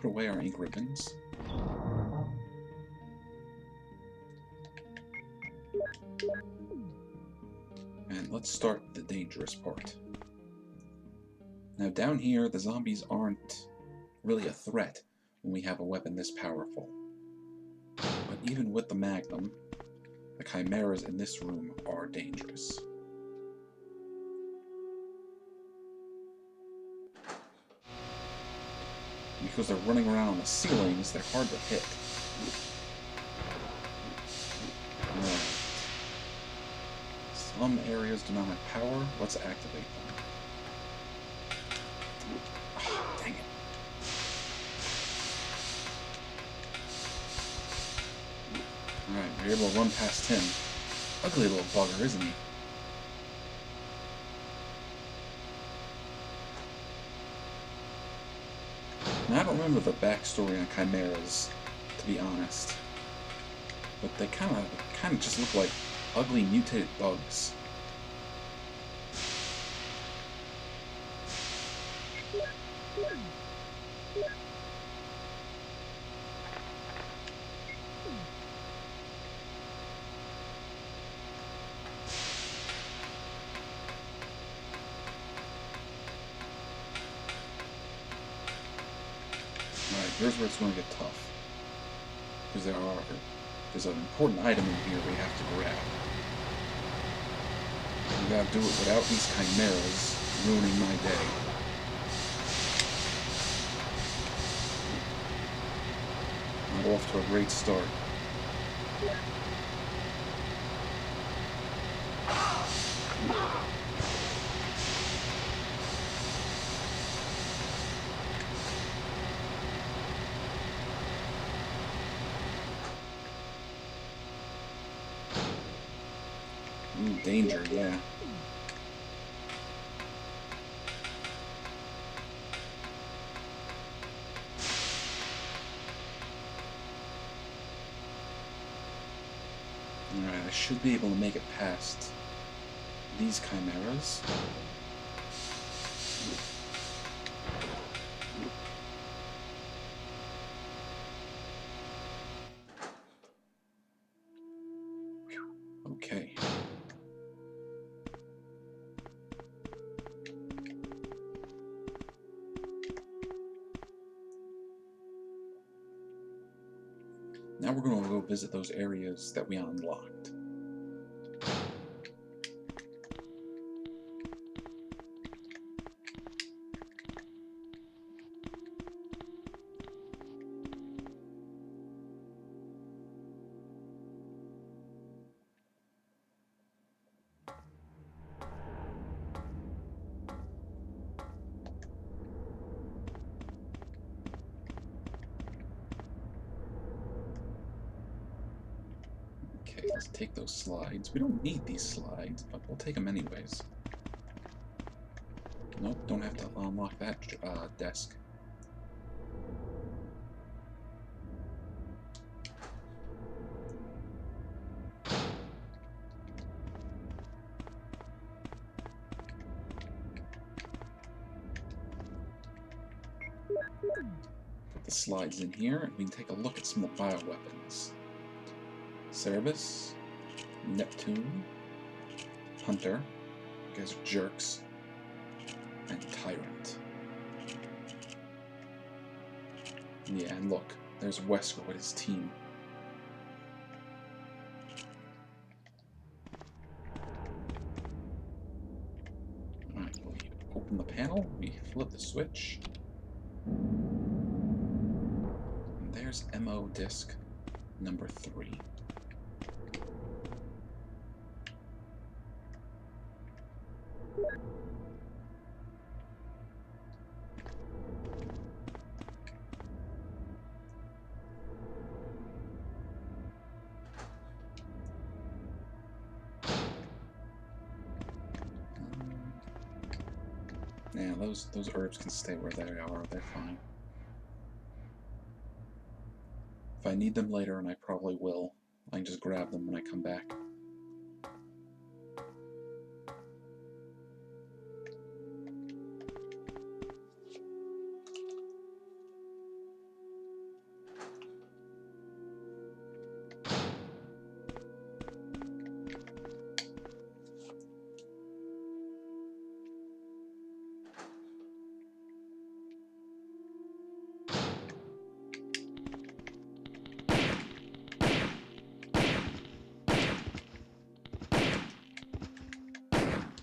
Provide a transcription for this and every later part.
put away our ink ribbons. And let's start the dangerous part. Now down here, the zombies aren't really a threat when we have a weapon this powerful. But even with the Magnum, the chimeras in this room are dangerous. Because they're running around on the ceilings, they're hard to hit. Some areas do not have power. Let's activate them. Oh, dang it. Alright, we're able to run past him. Ugly little bugger, isn't he? Now, I don't remember the backstory on chimeras, to be honest. But they kind of just look like ugly mutated bugs. Alright, here's where it's going to get tough. Because there's an important item in here we have to grab. We gotta do it without these chimeras ruining my day. I'm off to a great start. Ooh, danger, yeah. Alright, I should be able to make it past these chimeras. Okay. Now we're going to go visit those areas that we unlocked. Okay, let's take those slides. We don't need these slides, but we'll take them anyways. Nope, don't have to unlock that desk. Put the slides in here, and we can take a look at some of the bioweapons. Cerebus, Neptune, Hunter, you guys are jerks, and Tyrant. Yeah, and look, there's Wesker with his team. Alright, we open the panel, we flip the switch. And there's MO disc number 3. Yeah, those herbs can stay where they are, they're fine. If I need them later, and I probably will, I can just grab them when I come back.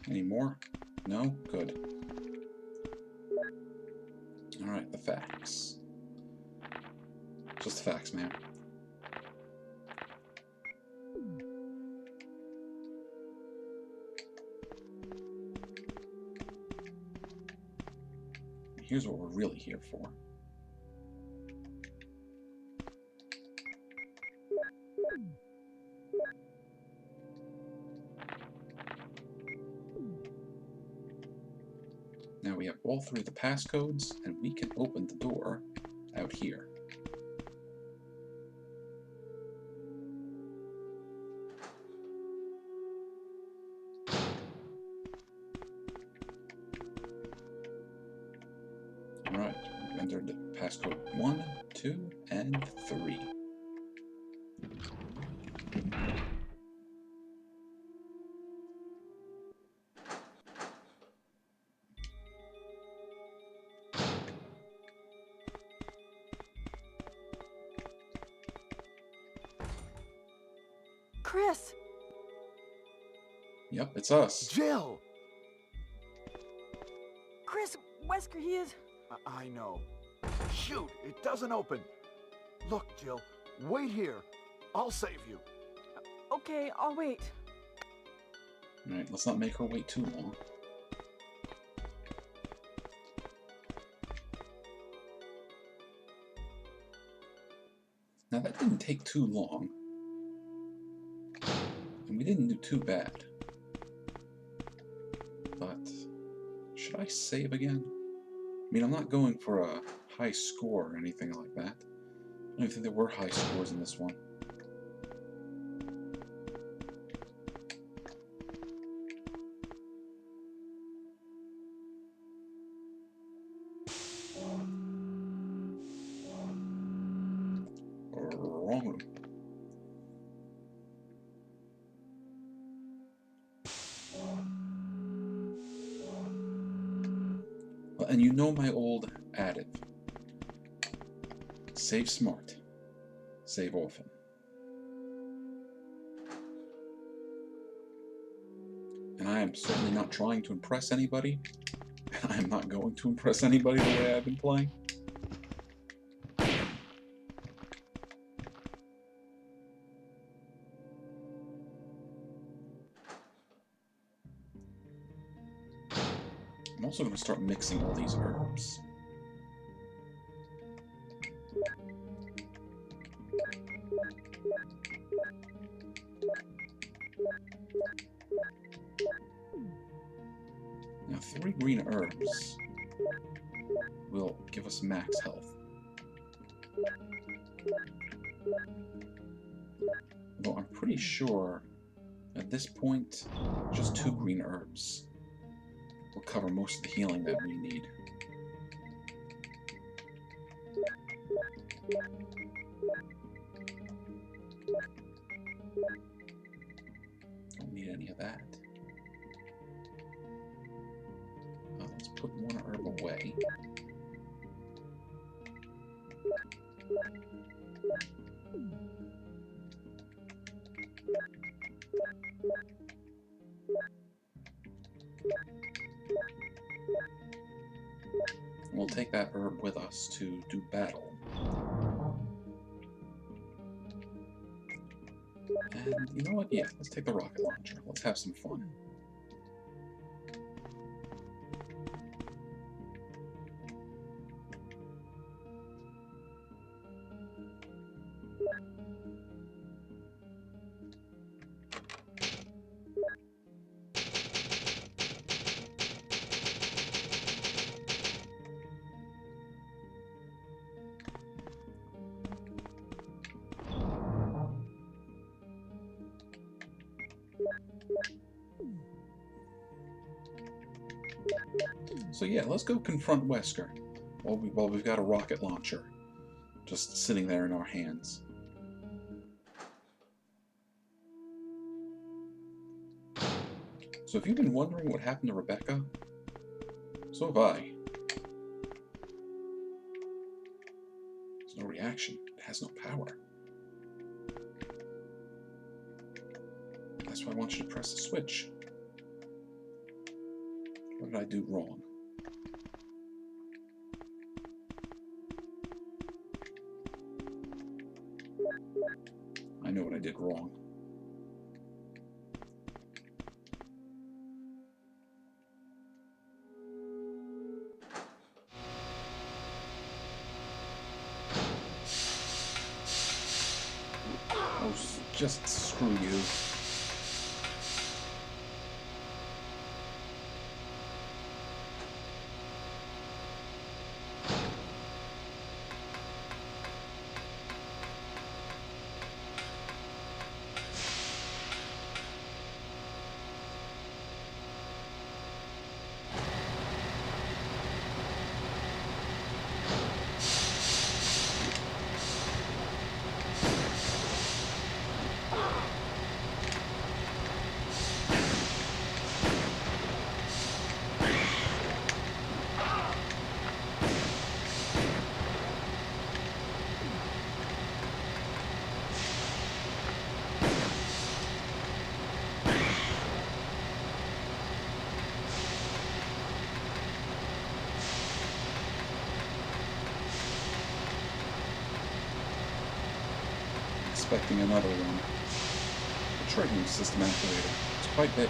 Any more? No? Good. Alright, the facts. Just the facts, man. Here's what we're really here for. Now we have all three of the passcodes, and we can open the door out here. Alright, we've entered passcode 1, 2, and 3. Chris! Yep, it's us. Jill! Chris, Wesker, he is... I know. Shoot, it doesn't open. Look, Jill, wait here. I'll save you. Okay, I'll wait. Alright, let's not make her wait too long. Now that didn't take too long. And we didn't do too bad. But should I save again? I mean, I'm not going for a high score or anything like that. I don't even think there were high scores in this one. Wrong room. And you know my old adage. Save smart. Save often. And I am certainly not trying to impress anybody. I am not going to impress anybody the way I've been playing. I'm also going to start mixing all these herbs. Now 3 green herbs will give us max health. Although I'm pretty sure at this point just 2 green herbs will cover most of the healing that we need. Don't need any of that. Let's put 1 herb away. We'll take that herb with us to do battle. And you know what? Yeah, let's take the rocket launcher. Let's have some fun. So yeah, let's go confront Wesker while we've got a rocket launcher just sitting there in our hands. So if you've been wondering what happened to Rebecca, so have I. There's no reaction. It has no power. That's why I want you to press the switch. did I do wrong? I know what I did wrong. Oh, just screw you. Expecting another one. The trading system activator. It's quite big.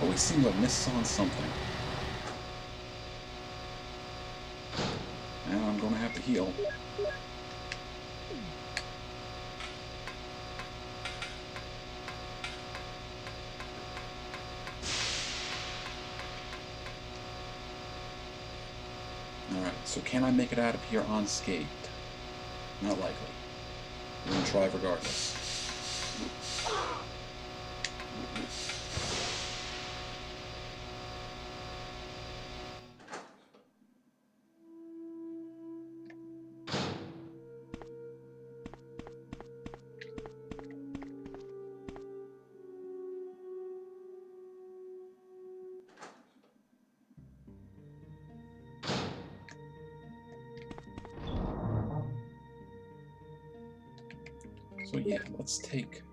Always seem to miss on something. And I'm gonna have to heal. Alright, so can I make it out of here unscathed? Not likely. We're gonna try regardless. So yeah, let's take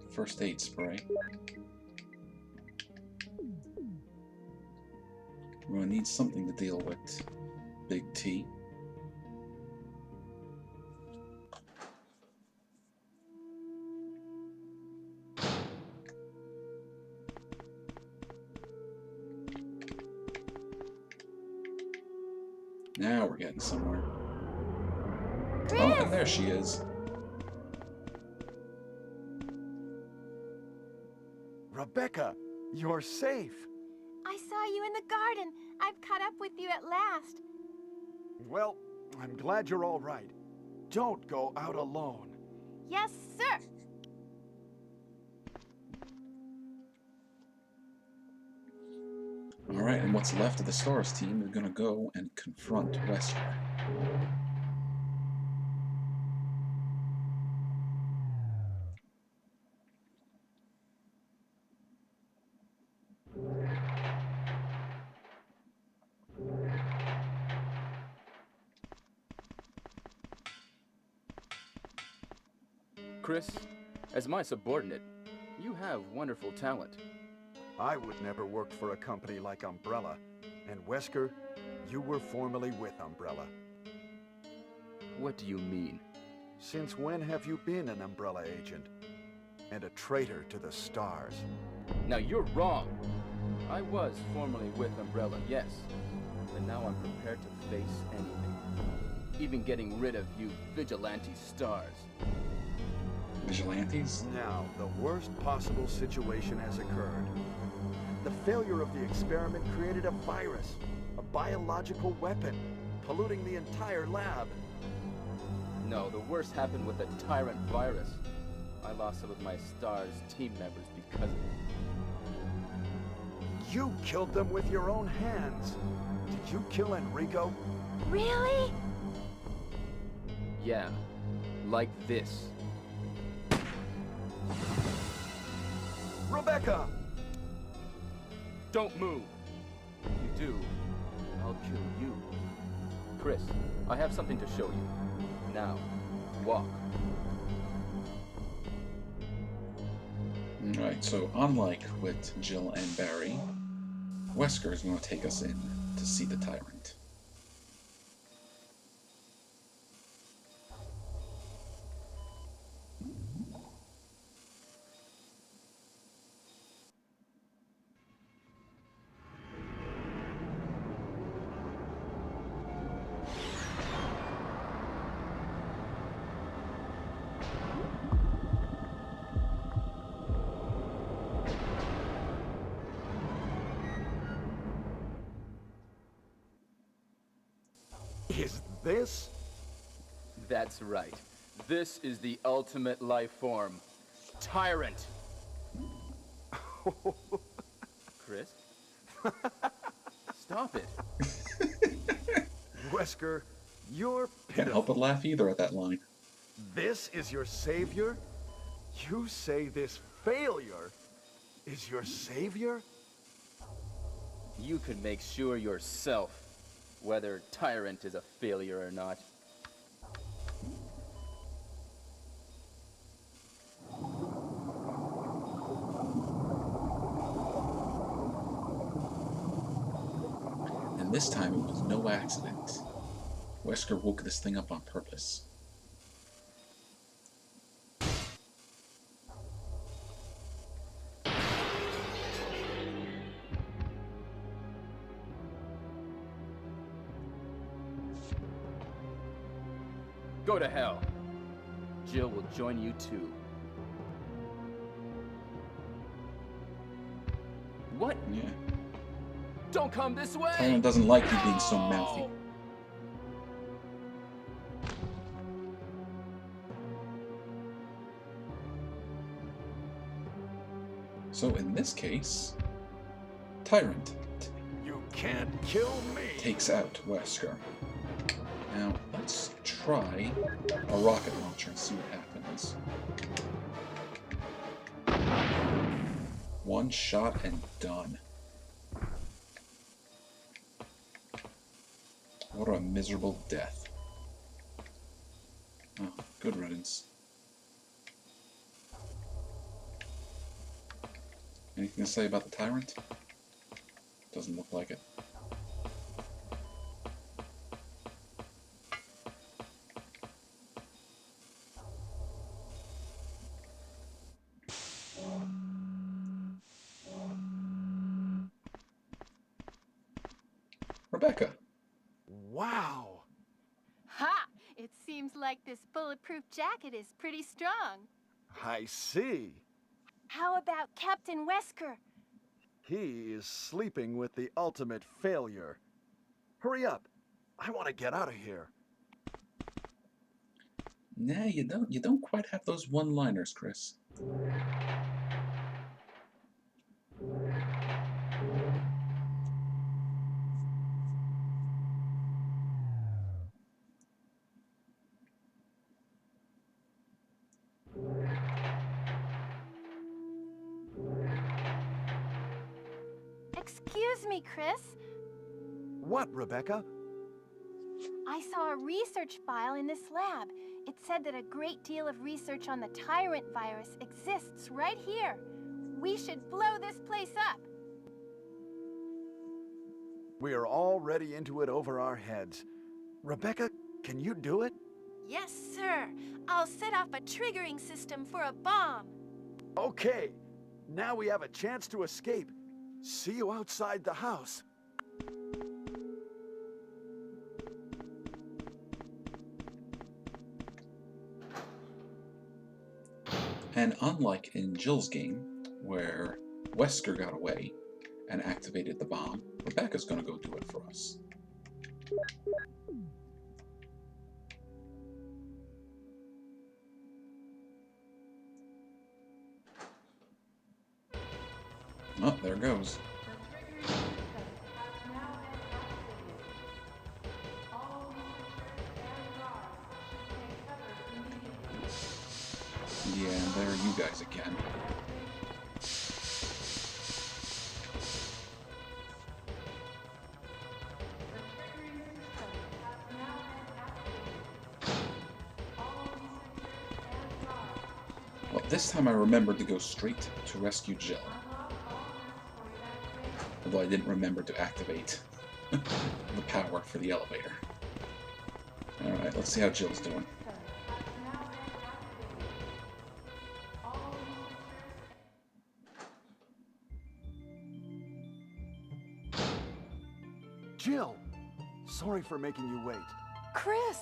first aid spray. We're gonna need something to deal with Big T. Now we're getting somewhere. Oh, and there she is. Rebecca, you're safe. I saw you in the garden. I've caught up with you at last. Well, I'm glad you're all right. Don't go out alone. Yes, sir. Alright, and what's left of the Stars team is gonna go and confront Wesker. Chris, as my subordinate, you have wonderful talent. I would never work for a company like Umbrella. And Wesker, you were formerly with Umbrella. What do you mean? Since when have you been an Umbrella agent? And a traitor to the Stars? Now you're wrong. I was formerly with Umbrella, yes. But now I'm prepared to face anything. Even getting rid of you vigilante Stars. Vigilantes? Now, the worst possible situation has occurred. The failure of the experiment created a virus, a biological weapon, polluting the entire lab. No, the worst happened with the Tyrant virus. I lost some of my Stars team members because of it. You killed them with your own hands. Did you kill Enrico? Really? Yeah, like this. Rebecca! Don't move. If you do, I'll kill you. Chris, I have something to show you. Now, walk. Alright, so unlike with Jill and Barry, Wesker is going to take us in to see the Tyrant. Is this? That's right. This is the ultimate life form. Tyrant! Chris? Stop it. Wesker, you're Can't help but laugh either at that line. This is your savior? You say this failure is your savior? You could make sure yourself whether Tyrant is a failure or not. And this time it was no accident. Wesker woke this thing up on purpose. Go to hell. Jill will join you too. What? Yeah. Don't come this way! Tyrant doesn't like you being so mouthy. So in this case, Tyrant You can't kill me! takes out Wesker. Now, let's try a rocket launcher and see what happens. One shot and done. What a miserable death. Oh, good riddance. Anything to say about the Tyrant? Doesn't look like it. Rebecca. Wow! Ha! It seems like this bulletproof jacket is pretty strong. I see. How about Captain Wesker? He is sleeping with the ultimate failure. Hurry up. I want to get out of here. Nah, you don't quite have those one-liners, Chris. Excuse me, Chris. What, Rebecca? I saw a research file in this lab. It said that a great deal of research on the Tyrant virus exists right here. We should blow this place up. We are already into it over our heads. Rebecca, can you do it? Yes, sir. I'll set off a triggering system for a bomb. Okay. Now we have a chance to escape. See you outside the house. And unlike in Jill's game, where Wesker got away and activated the bomb, Rebecca's gonna go do it for us. Oh, there it goes. Yeah, and there are you guys again. Well, this time I remembered to go straight to rescue Jill. Although I didn't remember to activate the power for the elevator. Alright, let's see how Jill's doing. Jill! Sorry for making you wait. Chris!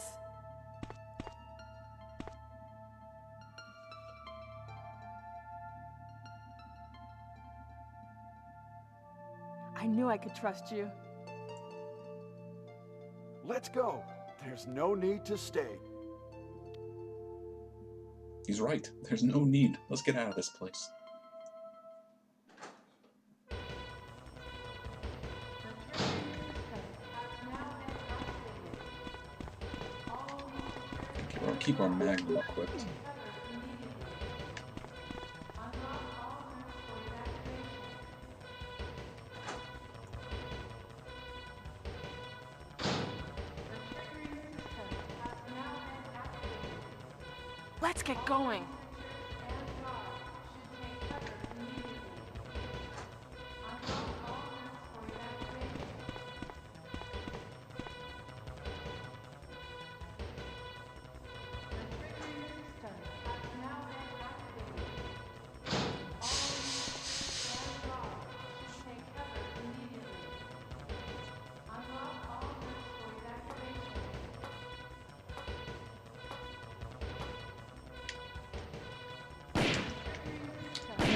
I knew I could trust you. Let's go. There's no need to stay. He's right. There's no need. Let's get out of this place. We'll keep our magnum equipped. Let's get going.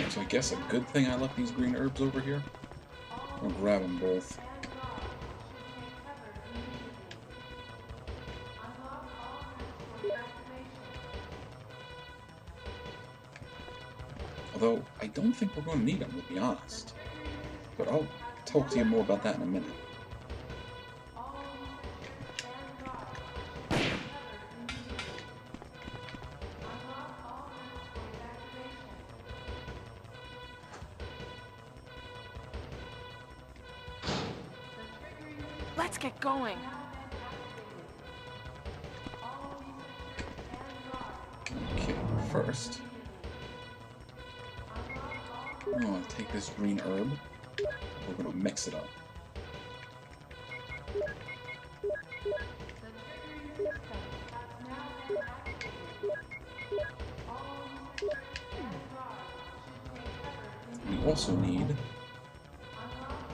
So I guess a good thing I left these green herbs over here. I'll grab them both. Although, I don't think we're going to need them, to be honest. But I'll talk to you more about that in a minute. Let's get going. Okay, first, I'm going to take this green herb. We're going to mix it up. We also need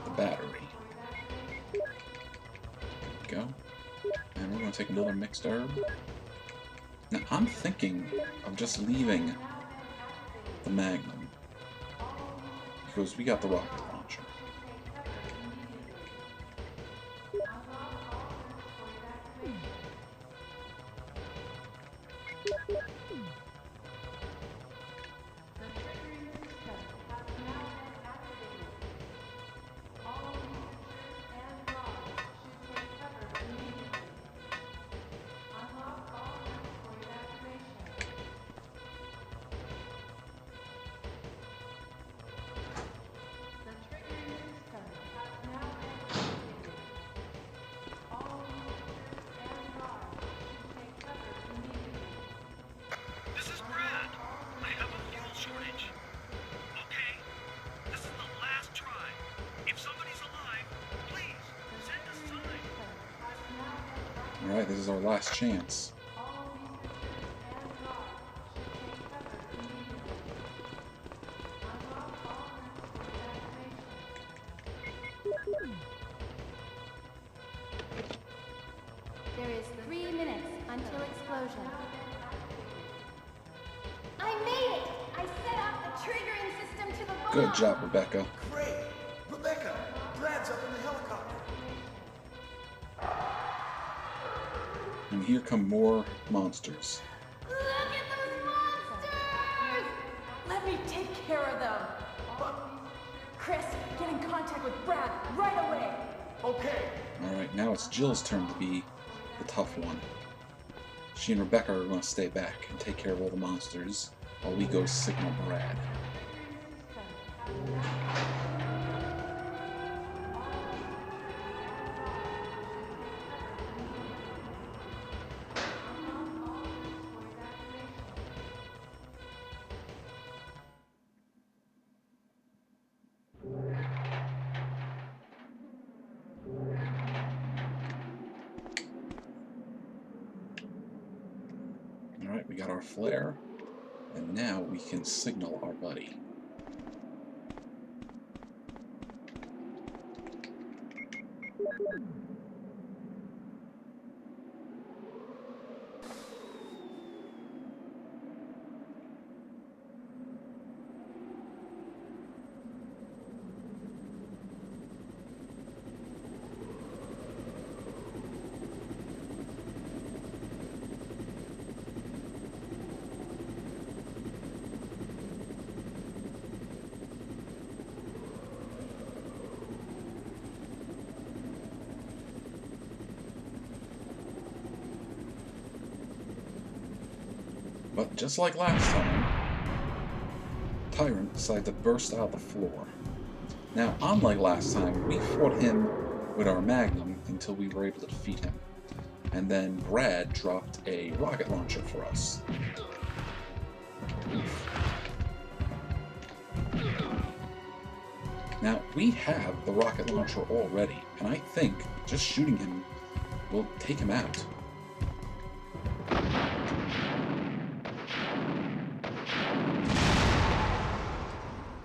the battery. Go. And we're going to take another mixed herb. Now, I'm thinking of just leaving the Magnum, because we got the rocket launcher. Alright, this is our last chance. There is 3 minutes until explosion. I made it! I set off the triggering system to the bomb! Good job, Rebecca. Great! Rebecca, Brad's up in the helicopter. And here come more monsters. Look at those monsters! Let me take care of them. Chris, get in contact with Brad right away. Okay. Alright, now it's Jill's turn to be the tough one. She and Rebecca are going to stay back and take care of all the monsters while we go signal Brad. Alright, we got our flare, and now we can signal our buddy. But just like last time, Tyrant decided to burst out the floor. Now, unlike last time, we fought him with our Magnum until we were able to defeat him. And then Brad dropped a rocket launcher for us. Now, we have the rocket launcher already, and I think just shooting him will take him out.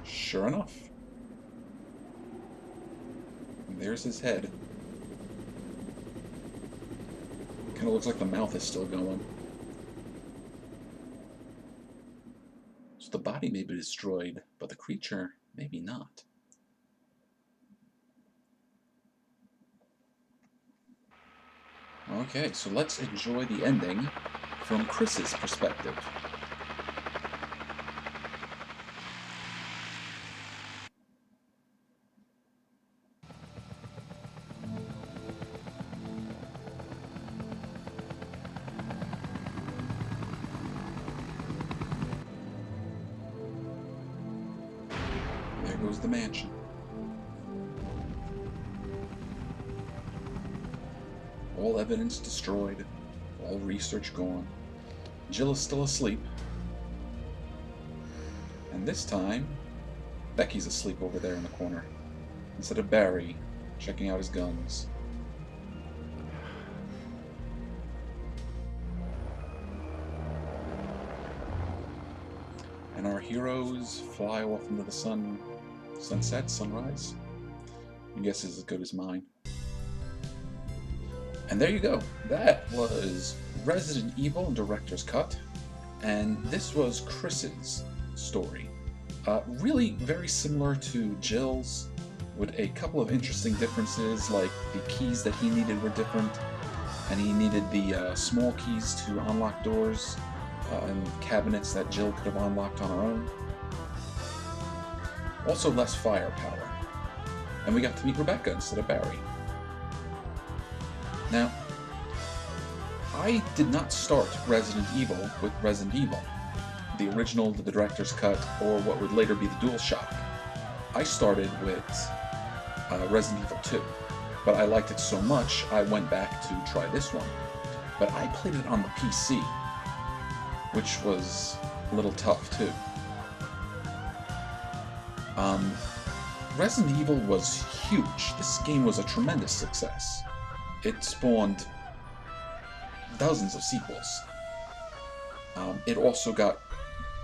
Sure enough. And there's his head. Kind of looks like the mouth is still going. So the body may be destroyed, but the creature maybe not. Okay, so let's enjoy the ending from Chris's perspective. There goes the mansion. All evidence destroyed, all research gone. Jill is still asleep. And this time, Becky's asleep over there in the corner, instead of Barry checking out his guns. And our heroes fly off into the sunset, sunrise. Your guess is as good as mine. And there you go. That was Resident Evil Director's Cut. And this was Chris's story. Really very similar to Jill's, with a couple of interesting differences, like the keys that he needed were different, and he needed the small keys to unlock doors and cabinets that Jill could have unlocked on her own. Also less firepower. And we got to meet Rebecca instead of Barry. Now, I did not start Resident Evil with Resident Evil, the original, the director's cut, or what would later be the DualShock. I started with Resident Evil 2, but I liked it so much I went back to try this one. But I played it on the PC, which was a little tough too. Resident Evil was huge. This game was a tremendous success. It spawned dozens of sequels. It also got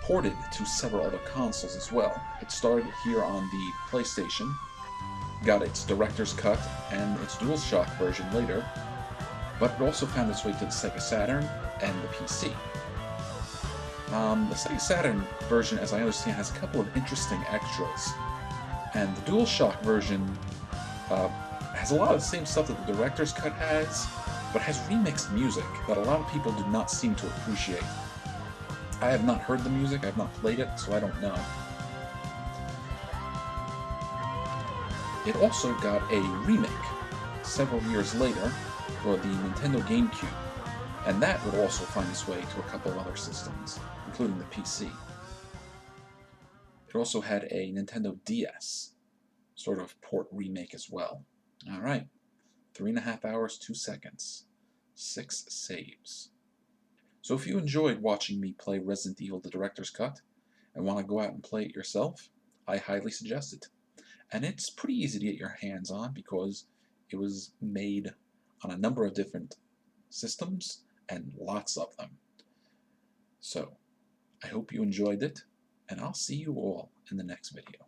ported to several other consoles as well. It started here on the PlayStation, got its director's cut and its DualShock version later, but it also found its way to the Sega Saturn and the PC. The Sega Saturn version, as I understand, has a couple of interesting extras, and the DualShock version has a lot of the same stuff that the director's cut has, but has remixed music that a lot of people do not seem to appreciate. I have not heard the music, I have not played it, so I don't know. It also got a remake several years later for the Nintendo GameCube, and that would also find its way to a couple of other systems, including the PC. It also had a Nintendo DS sort of port remake as well. Alright, 3.5 hours, 2 seconds, 6 saves. So if you enjoyed watching me play Resident Evil the Director's Cut and want to go out and play it yourself, I highly suggest it. And it's pretty easy to get your hands on because it was made on a number of different systems and lots of them. So, I hope you enjoyed it, and I'll see you all in the next video.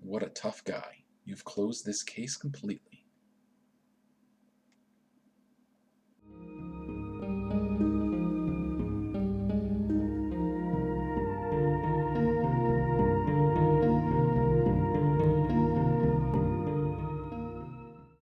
What a tough guy. You've closed this case completely.